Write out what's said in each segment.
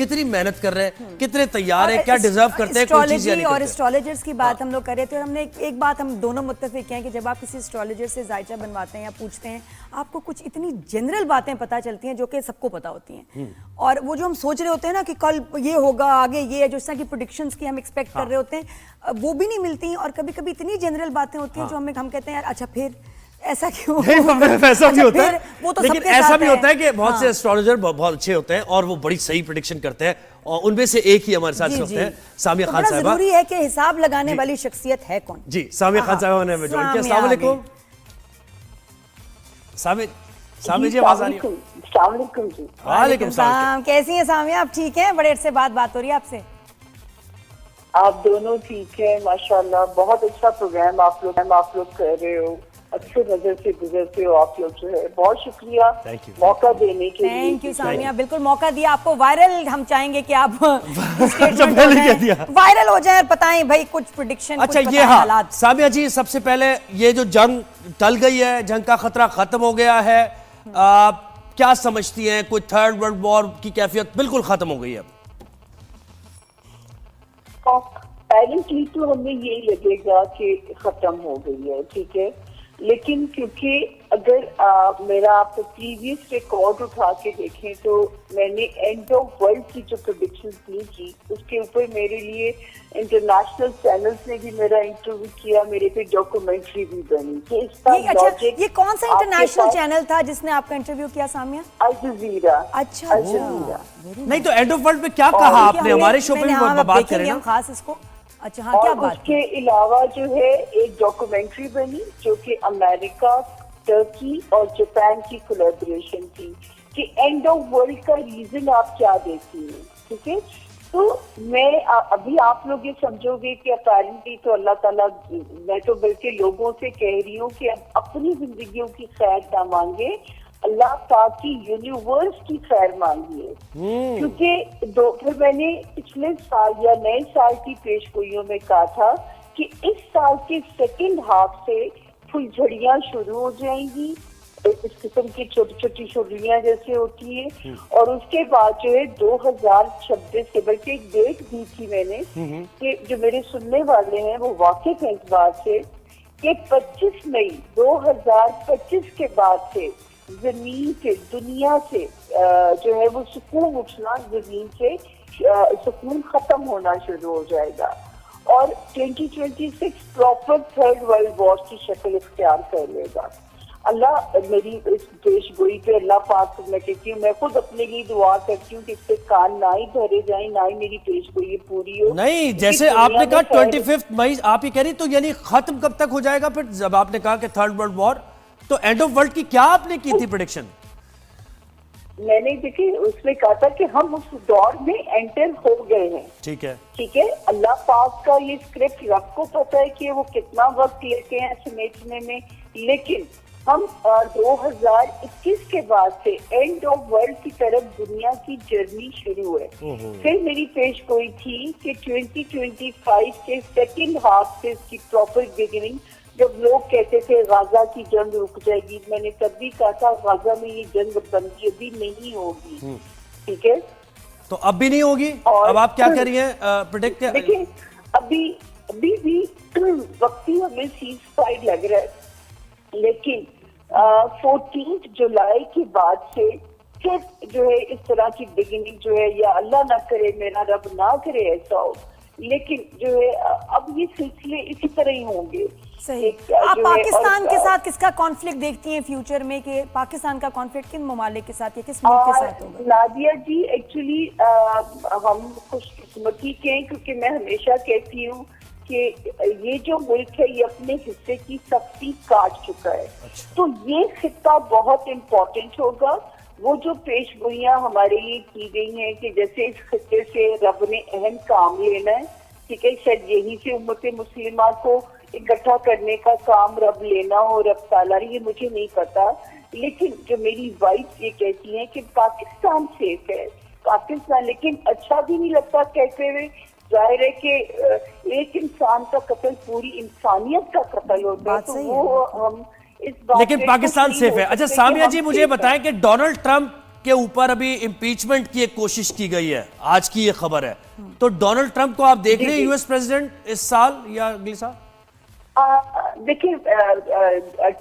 کتنی محنت کر رہے ہیں, کتنے تیار ہیں, کیا ڈیزرو کرتے ہیں, کوئی چیز یا نہیں اور کرتے. اسٹرالوجرز کی بات ہم لوگ کر رہے تھے, اور ہم نے ایک بات ہم دونوں متفق ہیں کہ جب آپ کسی اسٹرالوجر سے ذائچہ بنواتے ہیں یا پوچھتے ہیں, آپ کو کچھ اتنی جنرل باتیں پتہ چلتی ہیں جو کہ سب کو پتہ ہوتی ہیں, اور وہ جو ہم سوچ رہے ہوتے ہیں نا کہ کل یہ ہوگا, آگے یہ ہے, جو اس طرح کی پریڈکشنز کی ہم ایکسپیکٹ کر رہے ہوتے ہیں, وہ بھی نہیں ملتی ہیں. اور کبھی کبھی اتنی جنرل باتیں ہوتی ہیں جو ہم کہتے ہیں یار اچھا پھر ایسا کیوں, ایسا بھی ہوتا ہے, وہ تو سب لیکن کے ایسا ساتھ بھی ہوتا ہے کہ بہت سے اسٹرالوجر بہت اچھے ہوتے ہیں اور وہ بڑی صحیح پریڈکشن کرتے ہیں, اور ان میں سے ایک ہی ہمارے ساتھ ہوتے ہیں سامیہ خان صاحبہ. ضروری ہے کہ حساب لگانے والی شخصیت ہے کون. جی سامیہ خان صاحبہ نے ہمیں جوائن کیا. السلام علیکم. سامیہ جی آواز آ رہی ہے؟ السلام علیکم جی. وعلیکم السلام. کیسی ہیں سامیہ, آپ ٹھیک ہیں؟ بڑے عرصے بعد بات ہو رہی ہے آپ سے. آپ دونوں ٹھیک ہیں ماشاءاللہ, بہت اچھا پروگرام آپ لوگ کر رہے ہو, اچھے نظر سے گزرتے ہو آپ لوگ, جو ہے بہت شکریہ موقع دینے کے لیے. تھینک یو سامیہ, بالکل موقع دیا آپ کو. وائرل ہم چاہیں گے کہ آپ وائرل ہو جائیں اور بتائیں بھائی کچھ پریڈکشن. اچھا یہ ہاں سامیہ جی, سب سے پہلے یہ جو جنگ ٹل گئی ہے, جنگ کا خطرہ ختم ہو گیا ہے, کیا سمجھتی ہیں, کوئی تھرڈ ورلڈ وار کی کیفیت بالکل ختم ہو گئی ہے؟ پیرنٹلی تو ہمیں یہی لگے گا کہ ختم ہو گئی ہے, ٹھیک ہے, لیکن کیونکہ اگر میرا آپ کو پریویس ریکارڈ اٹھا کے دیکھیں تو میں نے اینڈ آف ورلڈ کی جو پریڈکشنز دی تھی اس کے اوپر میرے لیے انٹرنیشنل چینلز نے بھی میرا انٹرویو کیا, میرے پہ ڈاکومنٹری بھی بنی. یہ کون سا انٹرنیشنل چینل تھا جس نے آپ کا انٹرویو کیا سامیہ؟ الجزیرہ. اچھا نہیں تو اینڈ آف ورلڈ پہ کیا کہا آپ نے, ہمارے شو پہ بھی بات کریں نا خاص اس کو. اچھا ہاں, کیا بات. اس کے علاوہ جو ہے ایک ڈاکومنٹری بنی جو کہ امریکہ, ترکی اور جاپان کی کولیبریشن تھی کہ اینڈ آف ورلڈ کا ریزن آپ کیا دیکھتی ہیں, ٹھیک ہے. تو میں ابھی آپ لوگ یہ سمجھو گے کہ اپیرنٹلی تو اللہ تعالیٰ, میں تو بلکہ لوگوں سے کہہ رہی ہوں کہ اپنی زندگیوں کی خیر نہ مانگے, اللہ پاک کی یونیورس کی خیر مانگیے. کیونکہ پھر میں نے پچھلے سال یا نئے سال کی پیش گوئیوں میں کہا تھا کہ اس سال کے سیکنڈ ہاف سے پھلجھڑیاں شروع ہو جائیں گی, اس قسم کی چھوٹی چھوٹی شرلیاں جیسے ہوتی ہیں, اور اس کے بعد جو ہے 2026 کے, بلکہ ایک ڈیٹ دی تھی میں نے کہ جو میرے سننے والے ہیں وہ واقف ہیں اس بات سے کہ 25 مئی 2025 کے بعد سے زمین سے, دنیا سے جو ہے وہ سکون اٹھنا, زمین سے سکون ختم ہونا شروع ہو جائے گا, اور 2026 پراپر تھرڈ ورلڈ وار کی شکل اختیار کر لے گا. اللہ میری اس پیش گوئی پہ اللہ پاک میں کہتی ہوں, میں خود اپنے لیے دعا کرتی ہوں کہ اس پہ کان نہ ہی دھرے جائیں, نہ ہی میری پیش گوئی پوری ہو. نہیں جیسے آپ نے کہا 25 مئی آپ یہ کہہ رہی, تو یعنی ختم کب تک ہو جائے گا پھر جب آپ نے کہا کہ تھرڈ ورلڈ وار, تو اینڈ آف ورلڈ کی کیا آپ نے کی تھی پریڈکشن؟ میں نے دیکھی اس میں کہا تھا کہ ہم اس دور میں انٹر ہو گئے ہیں. ٹھیک ہے, اللہ پاک کا یہ اسکرپٹ رب کو پتا ہے کہ وہ کتنا وقت لیتے ہیں سمیٹنے میں, لیکن ہم 2021 کے بعد سے اینڈ آف ورلڈ کی طرف دنیا کی جرنی شروع ہے. پھر میری پیش گوئی تھی کہ 2025 کے سیکنڈ ہاف سے اس کی پراپر بگننگ, جب لوگ کہتے تھے غزہ کی جنگ رک جائے گی, میں نے تب بھی کہا تھا غزہ میں یہ جنگ بندی ابھی نہیں ہوگی, ٹھیک ہے. تو اب بھی نہیں ہوگی, اب آپ کیا کر رہی ہیں پریڈکٹ؟ دیکھیں ابھی بھی وقتی ہمیں سیز فائر لگ رہا ہے, لیکن 14 جولائی کے بعد سے پھر جو ہے اس طرح کی بگننگ جو ہے, یا اللہ نہ کرے, میرا رب نہ کرے ایسا ہو, لیکن جو ہے اب یہ سلسلے اسی طرح ہی ہوں گے. صحیح. آپ پاکستان کے ساتھ کس کا کانفلکٹ دیکھتی ہیں فیوچر میں, کہ پاکستان کا کانفلکٹ کن ممالک کے ساتھ یا کس ملک کے ساتھ ہوگا؟ نادیہ جی ایکچولی ہم خوش قسمتی کے ہیں, کیونکہ میں ہمیشہ کہتی ہوں کہ یہ جو ملک ہے یہ اپنے حصے کی سختی کاٹ چکا ہے, تو یہ خطہ بہت امپورٹنٹ ہوگا. وہ جو پیش گوئیاں ہمارے لیے کی گئی ہیں کہ جیسے اس خطے سے رب نے اہم کام لینا ہے, ٹھیک ہے, شاید یہی سے امت مسلمہ کو اکٹھا کرنے کا کام رب لینا ہو, رب تعالیٰ, یہ مجھے نہیں پتا, لیکن جو میری وائف یہ کہتی ہیں کہ پاکستان سیف ہے, پاکستان, لیکن اچھا بھی نہیں لگتا کہتے ہوئے. ظاہر ہے کہ ایک انسان کا قتل پوری انسانیت کا قتل ہوتا ہے, تو وہ ہم اس بات, لیکن پاکستان سیف ہے. اچھا سامیہ جی مجھے بتائیں کہ ڈونلڈ ٹرمپ کے اوپر ابھی امپیچمنٹ کی ایک کوشش کی گئی ہے, آج کی یہ خبر ہے, تو ڈونلڈ ٹرمپ کو آپ دیکھ رہے ہیں یو ایس پریزیڈنٹ اس سال یا اگلے سال؟ دیکھیں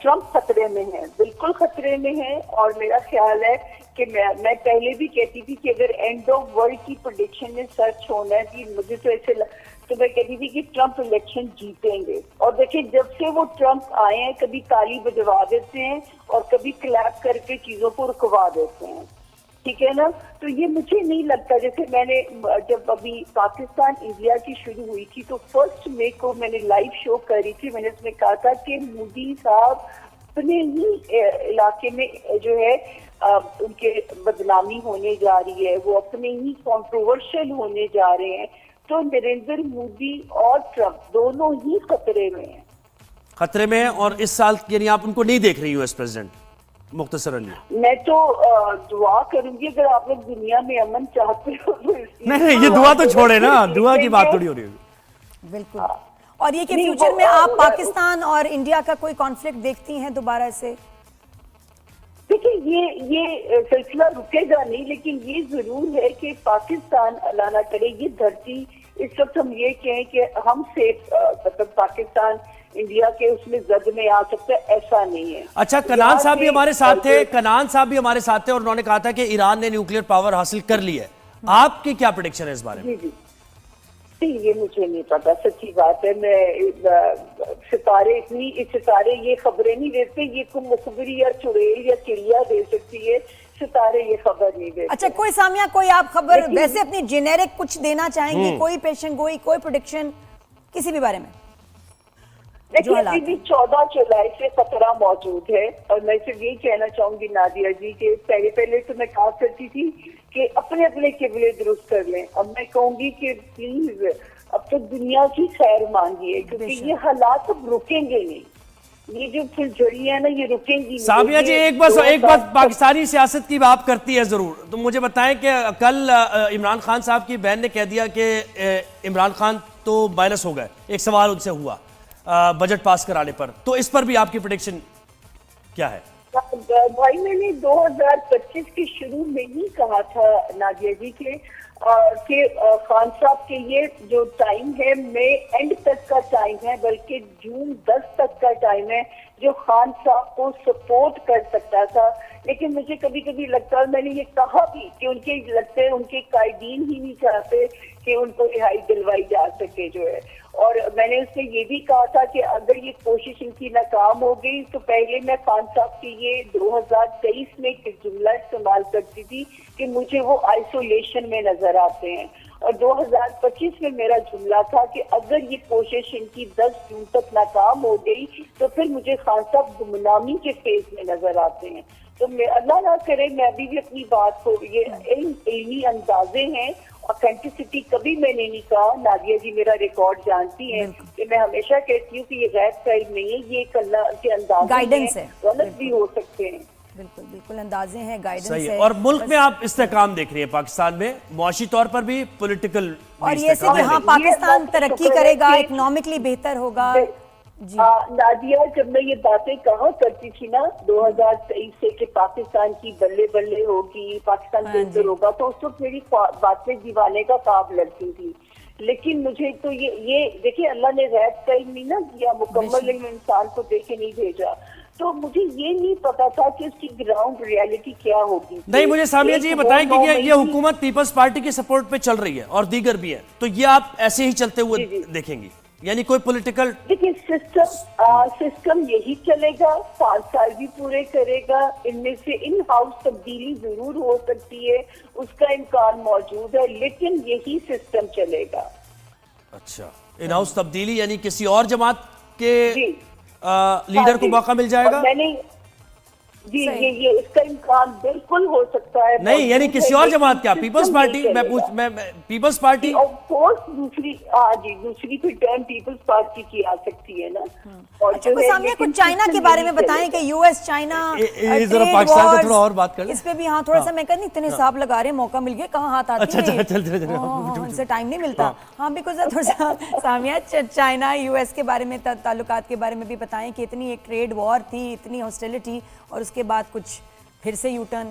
ٹرمپ خطرے میں ہیں, بالکل خطرے میں ہیں, اور میرا خیال ہے کہ میں پہلے بھی کہتی تھی کہ اگر اینڈ آف ورلڈ کی پریڈکشن میں سچ ہونا ہے کہ مجھے تو ایسے تو میں کہتی تھی کہ ٹرمپ الیکشن جیتیں گے. اور دیکھیں جب سے وہ ٹرمپ آئے ہیں کبھی تالی بجوا دیتے ہیں اور کبھی کلیپ کر کے چیزوں کو رکوا دیتے ہیں, ٹھیک ہے نا. تو یہ مجھے نہیں لگتا, جیسے میں نے جب ابھی پاکستان انڈیا کی شروع ہوئی تھی تو 1 مئی کو میں نے لائیو شو کری تھی, میں نے اس میں کہا تھا کہ مودی صاحب اپنے ہی علاقے میں جو ہے ان کے بدنامی ہونے جا رہی ہے, وہ اپنے ہی کنٹروورشل ہونے جا رہے ہیں. تو نریندر مودی اور ٹرمپ دونوں ہی خطرے میں ہیں, خطرے میں ہیں. اور اس سال یعنی آپ ان کو نہیں دیکھ رہی یو ایس پریزیڈنٹ مختصراً؟ میں تو دعا کروں گی اگر آپ لوگ دنیا میں امن چاہتے ہو تو نہیں یہ دعا تو چھوڑے نا, دعا کی بات تھوڑی ہو رہی ہے. بالکل. اور یہ کہ فیوچر میں آپ پاکستان اور انڈیا کا کوئی کانفلکٹ دیکھتی ہیں دوبارہ سے؟ دیکھیں یہ سلسلہ رکے گا نہیں, لیکن یہ ضرور ہے کہ پاکستان اللہ نہ کرے یہ دھرتی اس وقت ہم یہ کہیں کہ ہم سیف مطلب پاکستان انڈیا کے اس میں زد میں آ سکتا ہے, ایسا نہیں ہے. اچھا کنان صاحب بھی ہمارے ساتھ تھے, کنان صاحب بھی ہمارے ساتھ تھے اور انہوں نے کہا تھا کہ ایران نے نیوکلیئر پاور حاصل کر لی ہے. آپ کی کیا پریڈکشن ہے اس بارے میں؟ جی یہ مجھے نہیں پتا, سچی بات ہے. میں ستارے یہ خبریں نہیں دیتے, یہ کوئی مخبری یا چڑیل یا چڑیا دے سکتی ہے, ستارے یہ خبر نہیں دیتے. اچھا کوئی سامیہ کوئی آپ خبر ویسے اپنی جنیرک کچھ دینا چاہیں گی, کوئی پیشن گوئی, کوئی پریڈکشن کسی بھی بارے میں؟ دیکھیے ابھی بھی 14 جولائی سے خطرہ موجود ہے, اور میں صرف یہی کہنا چاہوں گی نادیہ جی کہ پہلے تو میں کہا کرتی تھی کہ اپنے قبلے درست کر لیں. اب میں کہوں گی کہ پلیز اب تو دنیا کی خیر مانگیے, کیونکہ یہ حالات اب رکیں گے نہیں, یہ جو پھر جڑی ہے نا یہ رکیں گی. سامیہ جی ایک بات پاکستانی سیاست کی آپ کرتی ہے ضرور, تو مجھے بتائیں کہ کل عمران خان صاحب کی بہن نے کہہ دیا کہ عمران خان تو مائنس ہو گئے, ایک سوال ان سے ہوا بجٹ پاس کرانے پر, تو اس پر بھی آپ کی پریڈکشن کیا ہے؟ بھائی میں نے 2025 کے شروع میں ہی کہا تھا نادیہ جی کہ خان صاحب کے یہ جو ٹائم ہے مئی اینڈ تک کا ٹائم ہے, بلکہ جون 10 تک کا ٹائم ہے جو خان صاحب کو سپورٹ کر سکتا تھا. لیکن مجھے کبھی کبھی لگتا ہے, میں نے یہ کہا بھی کہ ان کے لگتے ہیں ان کے قائدین ہی نہیں چاہتے کہ ان کو رہائی دلوائی جا سکے جو ہے. اور میں نے اس سے یہ بھی کہا تھا کہ اگر یہ کوشش ان کی ناکام ہو گئی تو پہلے میں خان صاحب کی یہ 2023 میں ایک جملہ استعمال کرتی تھی کہ مجھے وہ آئسولیشن میں نظر آتے ہیں, اور 2025 میں میرا جملہ تھا کہ اگر یہ کوشش ان کی 10 جون تک ناکام ہو گئی تو پھر مجھے خان صاحب گمنامی کے فیز میں نظر آتے ہیں. تو اللہ نہ کرے میں ابھی بھی اپنی بات کو, یہ علمی اندازے ہیں, اوتھینٹسٹی کبھی میں نے نہیں کہا. نادیہ جی میرا ریکارڈ جانتی ہیں کہ میں ہمیشہ کہتی ہوں کہ یہ غیر کا علم نہیں ہے, یہ ایک اللہ کے اندازے ہیں, غلط بھی ہو سکتے ہیں. بالکل اندازے ہیں, گائیڈنس صحیح ہے. اور ملک میں آپ استحکام دیکھ رہی ہیں پاکستان میں, معاشی طور پر بھی, پولیٹیکل اور یہ سے کہ ہاں پاکستان ترقی کرے گا, اکنامکلی بہتر ہوگا. جی نادیہ جب میں یہ باتیں کہا کرتی تھی نا 2023 سے کہ پاکستان کی بلے بلے ہوگی, پاکستان بہتر ہوگا, تو اس وقت میری باتیں دیوانے کا خواب لگتی تھی. لیکن مجھے تو یہ دیکھیں اللہ نے غیب کا علم نہیں نا دیا, مکمل علم انسان کو دے کے نہیں بھیجا, تو مجھے یہ نہیں پتا تھا کہ اس کی گراؤنڈ ریالٹی کیا ہوگی. نہیں مجھے سامیہ جی یہ بتائیں کہ یہ حکومت پیپلز پارٹی کی سپورٹ پہ چل رہی ہے اور دیگر بھی ہے, تو یہ آپ ایسے ہی چلتے ہوئے دیکھیں گی, یعنی کوئی پولیٹیکل دیکھیں سسٹم یہی چلے گا, 5 سال بھی پورے کرے گا. ان میں سے ان ہاؤس تبدیلی ضرور ہو سکتی ہے, اس کا امکان موجود ہے, لیکن یہی سسٹم چلے گا. اچھا ان ہاؤس تبدیلی یعنی کسی اور جماعت کے لیڈر کو موقع مل جائے گا؟ جی یہ اس کا امکان بالکل ہو سکتا ہے. نہیں یعنی کسی اور جماعت کیا, پیپلز پارٹی, میں پیپلز پارٹی آف کورس دوسری پھر ٹرم پیپلز پارٹی کی آ سکتی ہے نا. اچھا کوئی سامنے کچھ چائنا کے بارے میں بتائیں کہ یو ایس چائنا ذرا پاکستان کا تھوڑا اور بات کر لیں اس پہ بھی. ہاں تھوڑا سا میں کہتی اتنے حساب لگا رہے ہیں, موقع مل گیا کہاں ہاتھ آتی ہے, ان سے ٹائم نہیں ملتا. ہاں بیکاز تھوڑا سا سامیہ چائنا یو ایس کے بارے میں, تعلقات کے بارے میں بھی بتائیں کہ اتنی ایک ٹریڈ وار تھی, اتنی ہاسٹیلٹی, اور اس کے بعد کچھ پھر سے یو ٹرن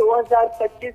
2025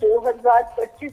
2025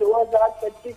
2025